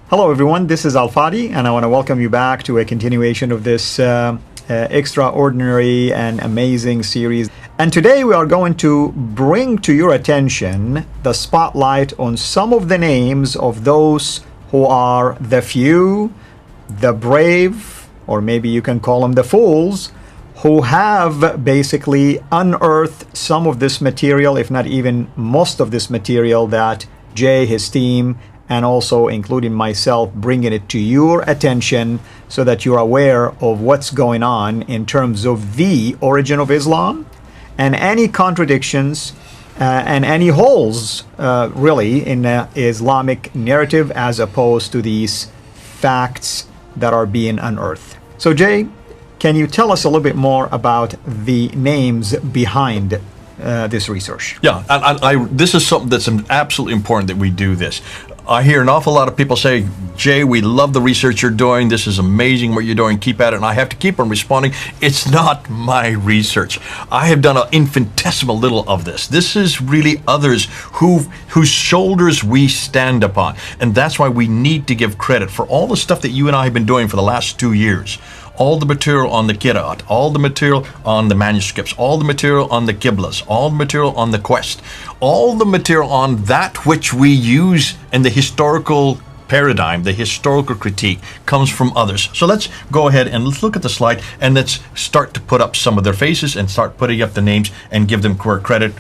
Hello everyone, this is Al-Fadi, and I want to welcome you back to a continuation of this extraordinary and amazing series. And today we are going to bring to your attention the spotlight on some of the names of those who are the few, the brave, or maybe you can call them the fools, who have basically unearthed some of this material, if not even most of this material that Jay, his team, and also including myself, bringing it to your attention so that you're aware of what's going on in terms of the origin of Islam and any contradictions and any holes really in the Islamic narrative as opposed to these facts that are being unearthed. So Jay, can you tell us a little bit more about the names behind this research? Yeah, and this is something that's absolutely important that we do this. I hear an awful lot of people say, Jay, we love the research you're doing. This is amazing what you're doing. Keep at it. And I have to keep on responding. It's not my research. I have done an infinitesimal little of this. This is really others whose shoulders we stand upon. And that's why we need to give credit for all the stuff that you and I have been doing for the last 2 years. All the material on the Qira'at, all the material on the manuscripts, all the material on the Qiblas, all the material on the quest, all the material on that which we use in the historical paradigm, the historical critique, comes from others. So let's go ahead and let's look at the slide and let's start to put up some of their faces and start putting up the names and give them credit.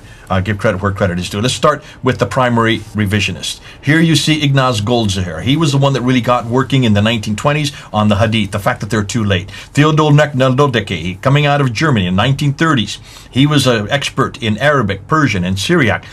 Give credit where credit is due. Let's start with the primary revisionist. Here you see Ignaz Goldziher. He was the one that really got working in the 1920s on the Hadith, the fact that they're too late. Theodor Nöldeke, coming out of Germany in 1930s. He was an expert in Arabic, Persian, and Syriac.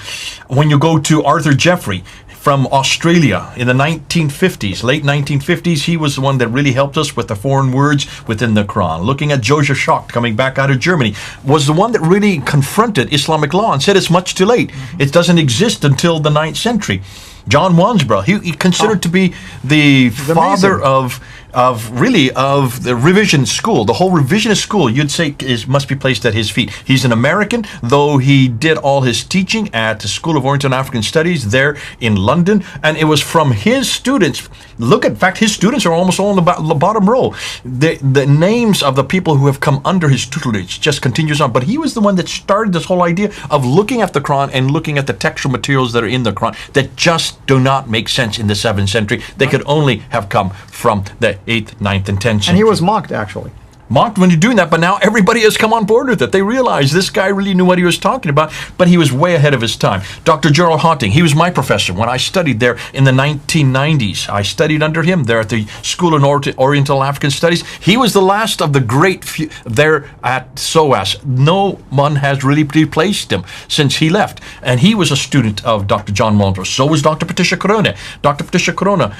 When you go to Arthur Jeffrey, from Australia in the 1950s, late 1950s, he was the one that really helped us with the foreign words within the Quran. Looking at Joseph Schacht, coming back out of Germany, was the one that really confronted Islamic law and said it's much too late. It doesn't exist until the 9th century. John Wansbrough, he considered to be the father of the revision school. The whole revisionist school, you'd say, must be placed at his feet. He's an American, though he did all his teaching at the School of Oriental and African Studies there in London, and it was from his students. In fact, his students are almost all in the bottom row. The names of the people who have come under his tutelage just continues on, but he was the one that started this whole idea of looking at the Quran and looking at the textual materials that are in the Quran that just do not make sense in the 7th century. They could only have come from the 8th, 9th, and 10th century. And he was mocked, actually. Mocked when you're doing that, but now everybody has come on board with it. They realize this guy really knew what he was talking about, but he was way ahead of his time. Dr. Gerald Haunting, he was my professor when I studied there in the 1990s. I studied under him there at the School of Oriental African Studies. He was the last of the great few there at SOAS. No one has really replaced him since he left. And he was a student of Dr. John Waldron. So was Dr. Patricia Corona. Dr. Patricia Corona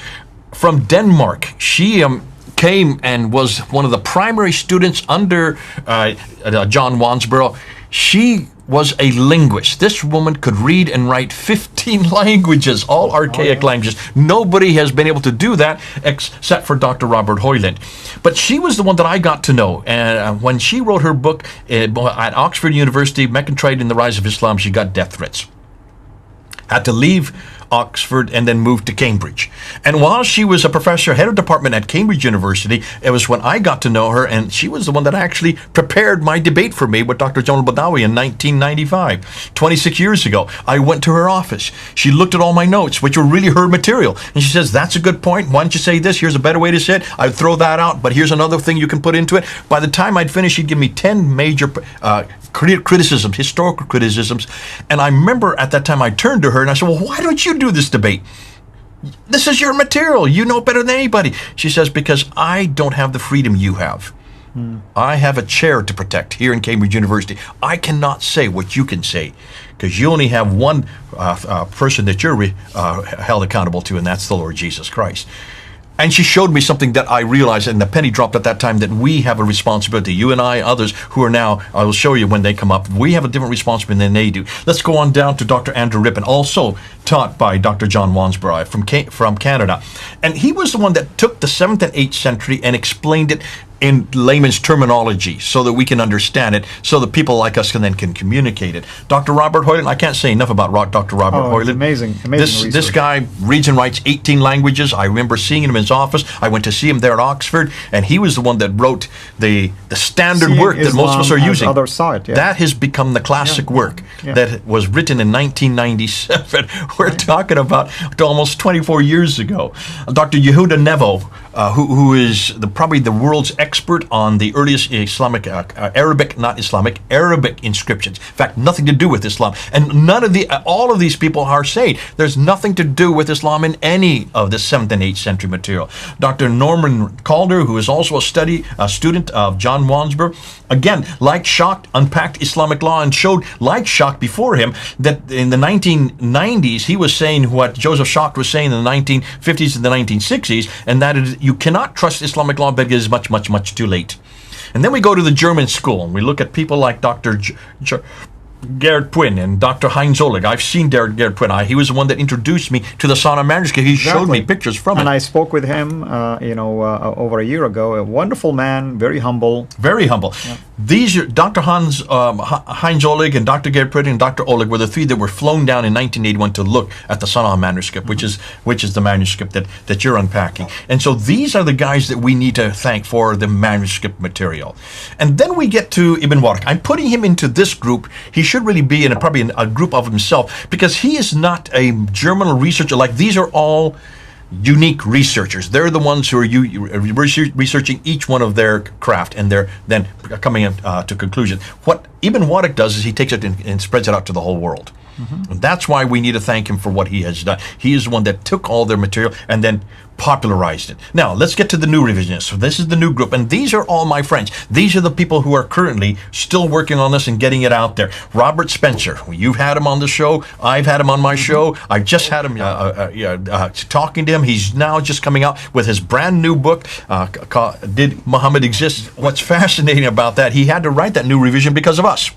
from Denmark. She came and was one of the primary students under John Wansbrough. She was a linguist. This woman could read and write 15 languages, all archaic languages. Nobody has been able to do that except for Dr. Robert Hoyland. But she was the one that I got to know. And when she wrote her book at Oxford University, Meccan Trade and the Rise of Islam, she got death threats. Had to leave Oxford and then moved to Cambridge. And while she was a professor, head of department at Cambridge University, it was when I got to know her, and she was the one that actually prepared my debate for me with Dr. Jamal Badawi in 1995, 26 years ago. I went to her office. She looked at all my notes, which were really her material, and she says, that's a good point. Why don't you say this? Here's a better way to say it. I'd throw that out, but here's another thing you can put into it. By the time I'd finish, she'd give me 10 major criticisms, historical criticisms. And I remember at that time I turned to her and I said, well, why don't you do this debate? This is your material. You know better than anybody. She says, because I don't have the freedom you have. I have a chair to protect here in Cambridge University. I cannot say what you can say because you only have one person that you're held accountable to, and that's the Lord Jesus Christ. And she showed me something that I realized, and the penny dropped at that time, that we have a responsibility. You and I, others who are now, I will show you when they come up, we have a different responsibility than they do. Let's go on down to Dr. Andrew Rippin. Also, taught by Dr. John Wansborough from Canada. And he was the one that took the 7th and 8th century and explained it in layman's terminology so that we can understand it, so that people like us can communicate it. Dr. Robert Hoyland, I can't say enough about Dr. Robert Hoyland. Amazing This guy reads and writes 18 languages. I remember seeing him in his office. I went to see him there at Oxford, and he was the one that wrote the standard Seeing work that most of us are Islam as using. other side, yeah. That has become the classic work Yeah. that was written in 1997. We're talking about almost 24 years ago. Dr. Yehuda Nevo, who is probably the world's expert on the earliest Islamic, Arabic inscriptions. In fact, nothing to do with Islam. And all of these people are saying there's nothing to do with Islam in any of the 7th and 8th century material. Dr. Norman Calder, who is also a student of John Wansborough, again, like Schacht, unpacked Islamic law and showed, like Schacht before him, that in the 1990s, he was saying what Joseph Schacht was saying in the 1950s and the 1960s, and that is, you cannot trust Islamic law because it is much, much, much too late. And then we go to the German school, and we look at people like Dr. Gerhard Puin and Dr. Heinz Oleg. I've seen Gerhard Puin. He was the one that introduced me to the Sana manuscript. He showed me pictures from it. And I spoke with him, over a year ago. A wonderful man, very humble. Very humble. Yeah. These are Dr. Heinz Oleg and Dr. Gerhard Puin and Dr. Oleg were the three that were flown down in 1981 to look at the Sana manuscript, which is the manuscript that you're unpacking. And so these are the guys that we need to thank for the manuscript material. And then we get to Ibn Warraq. I'm putting him into this group. He should really be in a group of himself, because he is not a German researcher. Like, these are all unique researchers. They're the ones who are researching each one of their craft, and they're then coming to conclusion. What Ibn Warraq does is he takes it and spreads it out to the whole world. And that's why we need to thank him for what he has done. He is the one that took all their material and then popularized it. Now, let's get to the new revisionists. So this is the new group, and these are all my friends. These are the people who are currently still working on this and getting it out there. Robert Spencer, you've had him on the show. I've had him on my show. I just had him talking to him. He's now just coming out with his brand new book, Did Muhammad Exist? What's fascinating about that, he had to write that new revision because of us.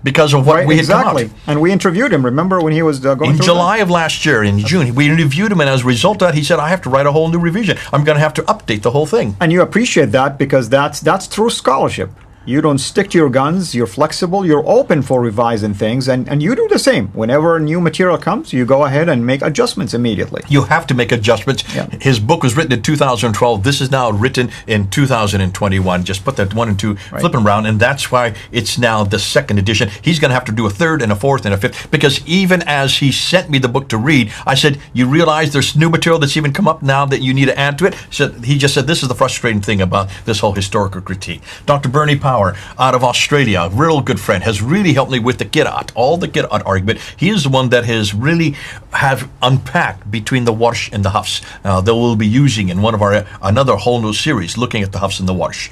Because of what we had come out. And we interviewed him, remember, when he was going through in July of last year, in June. We interviewed him, and as a result of that, he said, I have to write a whole new revision. I'm going to have to update the whole thing. And you appreciate that, because that's true scholarship. You don't stick to your guns, you're flexible, you're open for revising things, and you do the same. Whenever new material comes, you go ahead and make adjustments immediately. You have to make adjustments. Yeah. His book was written in 2012. This is now written in 2021. Just put that 1 and 2 flipping around, and that's why it's now the second edition. He's going to have to do a third and a fourth and a fifth, because even as he sent me the book to read, I said, you realize there's new material that's even come up now that you need to add to it? So he just said, this is the frustrating thing about this whole historical critique. Dr. Bernie Power, out of Australia, a real good friend, has really helped me with the Qira'at, all the Qira'at argument. He is the one that has really have unpacked between the Warsh and the Hafs that we'll be using in one of our another whole new series looking at the Hafs and the Warsh.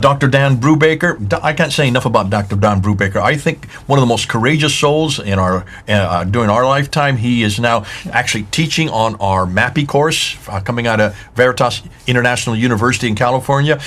Dr. Dan Brubaker, I can't say enough about Dr. Dan Brubaker. I think one of the most courageous souls in our during our lifetime. He is now actually teaching on our MAPI course coming out of Veritas International University in California.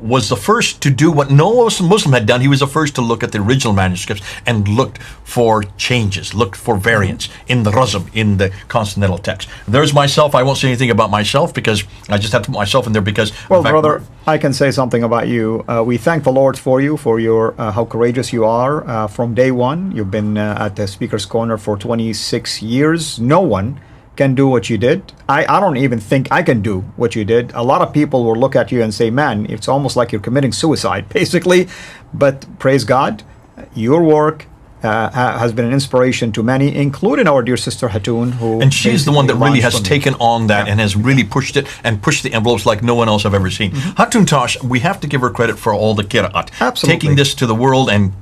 Was the first to do what no Muslim had done. He was the first to look at the original manuscripts and looked for changes, looked for variants in the Razm, in the consonantal text. There's myself. I won't say anything about myself because I just have to put myself in there because... Well, brother, I can say something about you. We thank the Lord for you, for your how courageous you are. From day one, you've been at the Speaker's Corner for 26 years. No one can do what you did. I don't even think I can do what you did. A lot of people will look at you and say, man, it's almost like you're committing suicide, basically. But praise God, your work has been an inspiration to many, including our dear sister Hatoun, who... And she's the one that really has taken on that and has really pushed it and pushed the envelopes like no one else I've ever seen. Hatoun Tash, we have to give her credit for all the Qira'at. Absolutely. Taking this to the world and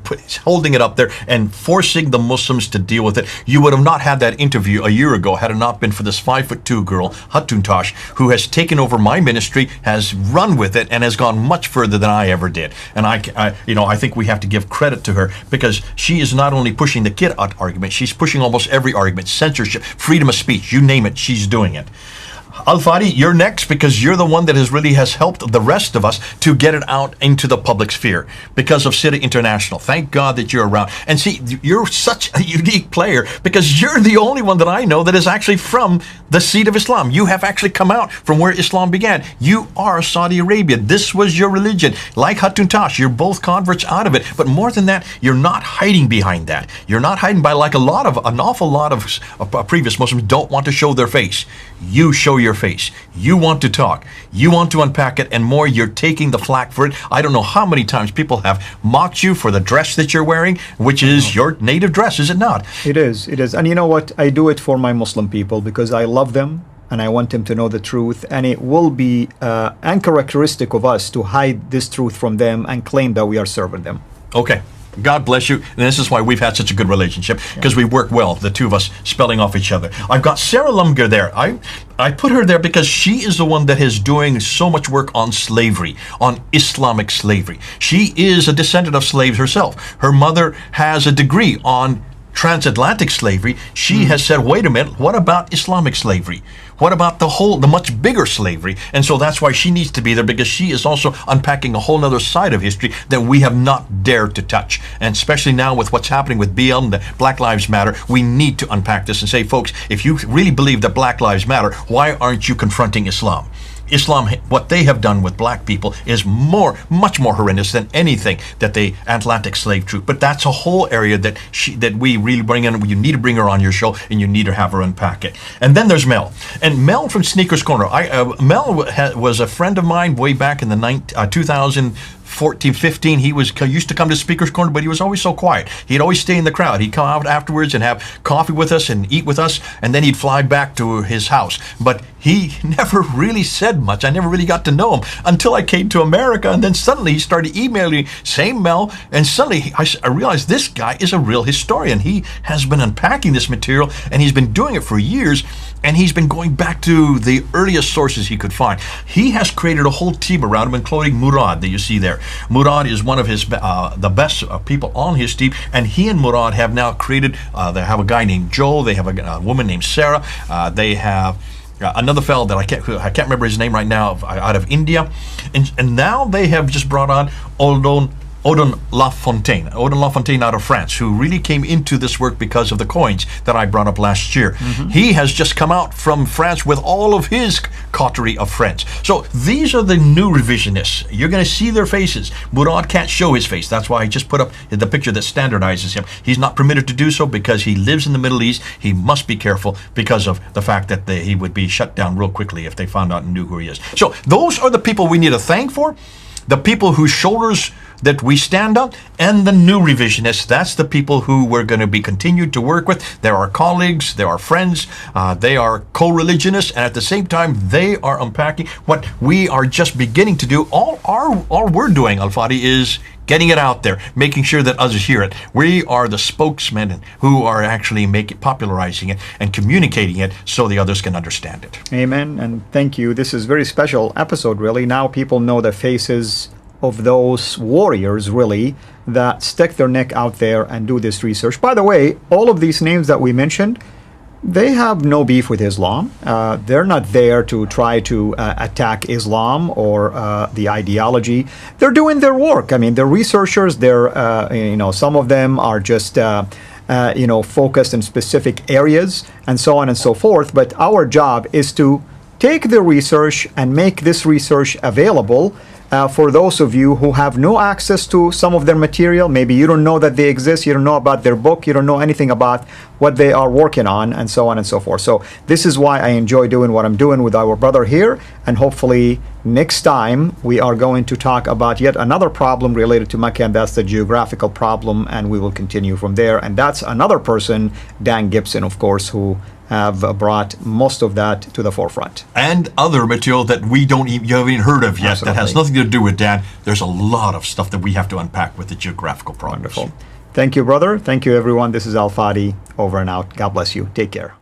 holding it up there and forcing the Muslims to deal with it. You would have not had that interview a year ago had it not been for this 5'2" girl, Hatoun Tash, who has taken over my ministry, has run with it, and has gone much further than I ever did. And I think we have to give credit to her because she is not only pushing the Qira'at argument, she's pushing almost every argument, censorship, freedom of speech, you name it, she's doing it. Al-Fadi, you're next because you're the one that has helped the rest of us to get it out into the public sphere because of City International. Thank God that you're around. And see, you're such a unique player because you're the only one that I know that is actually from the seat of Islam. You have actually come out from where Islam began. You are Saudi Arabia. This was your religion. Like Hatun Tash, you're both converts out of it. But more than that, you're not hiding behind that. You're not hiding by like an awful lot of previous Muslims don't want to show their face. You show your face. You want to talk. You want to unpack it, and more, you're taking the flak for it. I don't know how many times people have mocked you for the dress that you're wearing, which is your native dress, is it not? It is. It is. And you know what? I do it for my Muslim people because I love them and I want them to know the truth. And it will be uncharacteristic of us to hide this truth from them and claim that we are serving them. Okay. God bless you. And this is why we've had such a good relationship, because we work well, the two of us spelling off each other. I've got Sarah Lumger there. I put her there because she is the one that is doing so much work on slavery, on Islamic slavery. She is a descendant of slaves herself. Her mother has a degree on transatlantic slavery. She has said, wait a minute, what about Islamic slavery? What about the much bigger slavery? And so that's why she needs to be there, because she is also unpacking a whole other side of history that we have not dared to touch. And especially now with what's happening with BLM, the Black Lives Matter, we need to unpack this and say, folks, if you really believe that Black Lives Matter, why aren't you confronting Islam? Islam, what they have done with black people is much more horrendous than anything that the Atlantic slave trade. But that's a whole area that we really bring in. You need to bring her on your show, and you need to have her unpack it. And then there's Mel. And Mel from Sneakers Corner. Mel was a friend of mine way back in the 2014, 15, he used to come to Speaker's Corner, but he was always so quiet. He'd always stay in the crowd. He'd come out afterwards and have coffee with us and eat with us, and then he'd fly back to his house. But he never really said much. I never really got to know him until I came to America, and then suddenly he started emailing, same Mel, and suddenly I realized this guy is a real historian. He has been unpacking this material, and he's been doing it for years, and he's been going back to the earliest sources he could find. He has created a whole team around him, including Murad that you see there. Murad is one of his the best people on his team, and he and Murad have now created, they have a guy named Joe, they have a woman named Sarah, they have another fellow that I can't remember his name right now, out of India, and now they have just brought on Odon Lafontaine out of France, who really came into this work because of the coins that I brought up last year. He has just come out from France with all of his coterie of friends. So these are the new revisionists. You're going to see their faces. Murad can't show his face. That's why I just put up the picture that standardizes him. He's not permitted to do so because he lives in the Middle East. He must be careful because of the fact that he would be shut down real quickly if they found out and knew who he is. So those are the people we need to thank for, the people whose shoulders that we stand up, and the new revisionists. That's the people who we're going to be continued to work with. They're our colleagues, they're our friends, they are co-religionists, and at the same time, they are unpacking what we are just beginning to do. All we're doing, Al-Fadi, is getting it out there, making sure that others hear it. We are the spokesmen who are actually popularizing it and communicating it so the others can understand it. Amen, and thank you. This is a very special episode, really. Now people know the faces of those warriors, really, that stick their neck out there and do this research. By the way, all of these names that we mentioned, they have no beef with Islam. They're not there to try to attack Islam or the ideology. They're doing their work. I mean, they're researchers. They're, some of them are just, focused in specific areas and so on and so forth. But our job is to take the research and make this research available for those of you who have no access to some of their material. Maybe you don't know that they exist, you don't know about their book, you don't know anything about what they are working on, and so on and so forth. So this is why I enjoy doing what I'm doing with our brother here, and hopefully next time we are going to talk about yet another problem related to Mecca, and that's the geographical problem, and we will continue from there. And that's another person, Dan Gibson, of course, who have brought most of that to the forefront. And other material that you haven't even heard of yet. Absolutely. That has nothing to do with Dan. There's a lot of stuff that we have to unpack with the geographical problems. Wonderful. Thank you, brother. Thank you, everyone. This is Al-Fadi, over and out. God bless you. Take care.